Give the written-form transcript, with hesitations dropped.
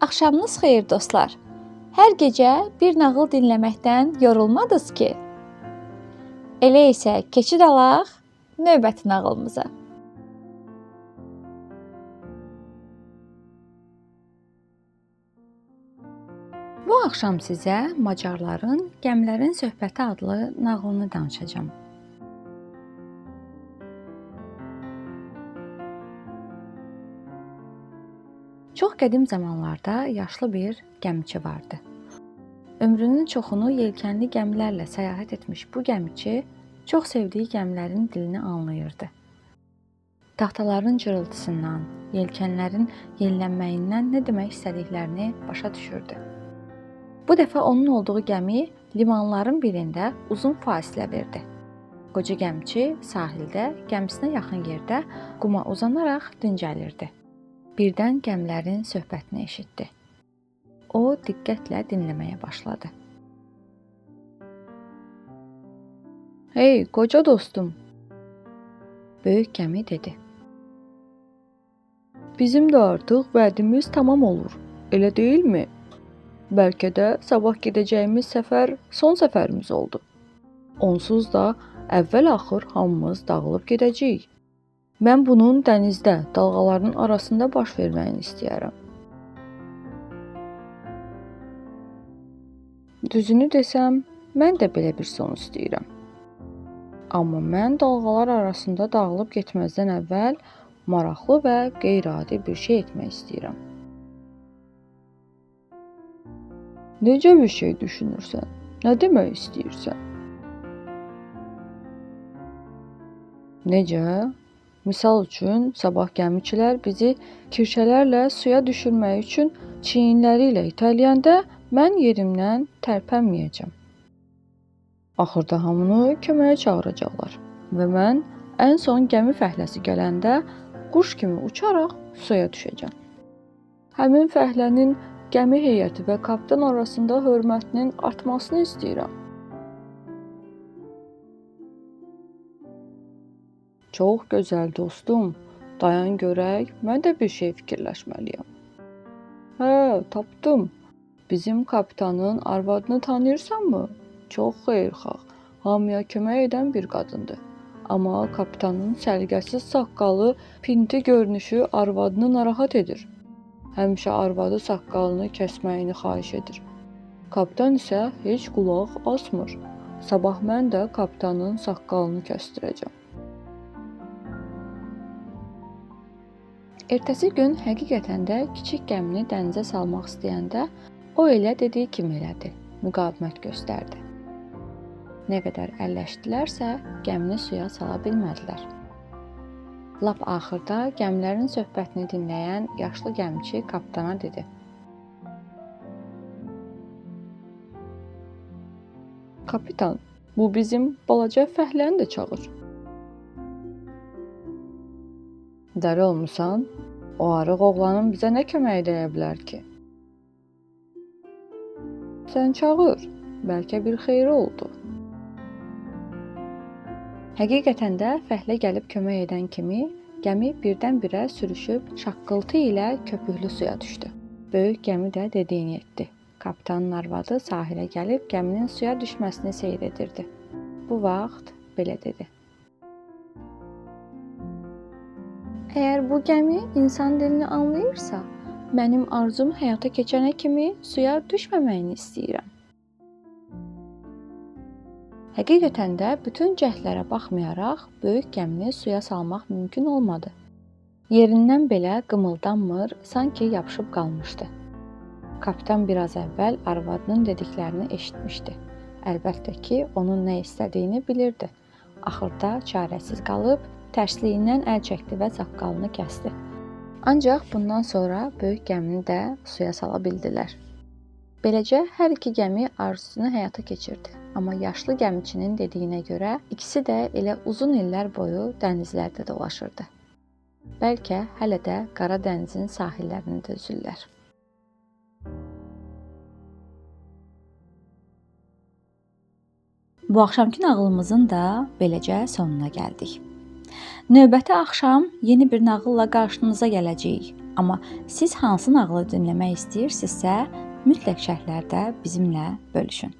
Axşamınız xeyir dostlar. Hər gecə bir nağıl dinləməkdən yorulmadınız ki? Elə isə keçid alaq növbəti nağılımıza. Bu axşam sizə Macarların Gəmilərin Söhbəti adlı nağılını danışacağam. Çox qədim zamanlarda yaşlı bir gəmiçi vardı. Ömrünün çoxunu yelkənli gəmilərlə səyahət etmiş bu gəmiçi çox sevdiyi gəmilərin dilini anlayırdı. Taxtaların cırıltısından, yelkənlərin yellənməyindən nə demək istədiklərini başa düşürdü. Bu dəfə onun olduğu gəmi limanların birində uzun fasilə verdi. Qoca gəmiçi sahildə gəmisinə yaxın yerdə quma uzanaraq dincəlirdi. Birdən gəmilərin söhbətini eşitdi. O diqqətlə dinləməyə başladı. "Hey, qoca dostum," böyük gəmi dedi. "Bizim də artıq vədimiz tamam olur, elə deyilmi? Bəlkə də sabah gedəcəyimiz səfər son səfərimiz oldu. Onsuz da əvvəl-axır hamımız dağılıb gedəcəyik. Mən bunun dənizdə, dalğaların arasında baş verməyini istəyərəm." "Düzünü desəm, mən də belə bir son istəyirəm. Amma mən dalğalar arasında dağılıb getməzdən əvvəl maraqlı və qeyri-adi bir şey etmək istəyirəm." "Necə bir şey düşünürsən? Nə demək istəyirsən?" "Necə? Misal üçün, sabah gəmiçilər bizi kirşələrlə suya düşürmək üçün çiyinləri ilə itələyəndə mən yerimdən tərpənməyəcəm. Axırda hamını köməyə çağıracaqlar və mən ən son gəmi fəhləsi gələndə quş kimi uçaraq suya düşəcəm. Həmin fəhlənin gəmi heyəti və kapitan arasında hörmətinin artmasını istəyirəm." "Çox gözəl dostum, dayan görək, mən də bir şey fikirləşməliyəm. Hə, tapdım. Bizim kapitanın arvadını tanıyırsanmı? Çox xeyirxah, hamıya kömək edən bir qadındır. Amma kapitanın səliqəsiz saqqalı, pinti görünüşü arvadını narahat edir. Həmişə arvadı saqqalını kəsməyini xahiş edir. Kapitan isə heç qulaq asmır. Sabah mən də kapitanın saqqalını kəstirəcəm." Ertəsi gün həqiqətən də kiçik gəmini dənizə salmaq istəyəndə o elə dediyi kimi elədi, müqavimət göstərdi. Nə qədər əlləşdilərsə, gəmini suya sala bilmədilər. Lap axırda gəmilərin söhbətini dinləyən yaşlı gəmiçi kapitana dedi. "Kapitan, bu bizim balaca fəhləni də çağır." "Dəli olmusan? O arıq oğlanın bizə nə kömək edə bilər ki?" "Sən çağır, bəlkə bir xeyri oldu." Həqiqətən də fəhlə gəlib kömək edən kimi gəmi birdən-birə sürüşüb şaqqıltı ilə köpüklü suya düşdü. Böyük gəmi də dediyini etdi. Kapitanın arvadı sahilə gəlib gəminin suya düşməsini seyr edirdi. Bu vaxt belə dedi. "Əgər bu gəmi insan dilini anlayırsa, mənim arzum həyata keçənə kimi suya düşməməyini istəyirəm." Həqiqətən də bütün cəhdlərə baxmayaraq böyük gəmini suya salmaq mümkün olmadı. Yerindən belə qımıldanmır, sanki yapışıb qalmışdı. Kapitan biraz əvvəl arvadının dediklərini eşitmişdi. Əlbəttə ki, onun nə istədiyini bilirdi. Axırda çarəsiz qalıb tərsliyindən əl çəkdi və saqqalını kəsdi. Ancaq bundan sonra böyük gəmini də suya sala bildilər. Beləcə hər iki gəmi arzusunu həyata keçirdi. Amma yaşlı gəmiçinin dediyinə görə ikisi də elə uzun illər boyu dənizlərdə dolaşırdı. Bəlkə hələ də Qara dənizin sahillərində üzürlər. Bu axşamki nağılımızın da beləcə sonuna gəldik. Növbəti axşam yeni bir nağılla qarşınıza gələcəyik. Amma siz hansı nağılı dinləmək istəyirsinizsə, mütləq şərhlərdə bizimlə bölüşün.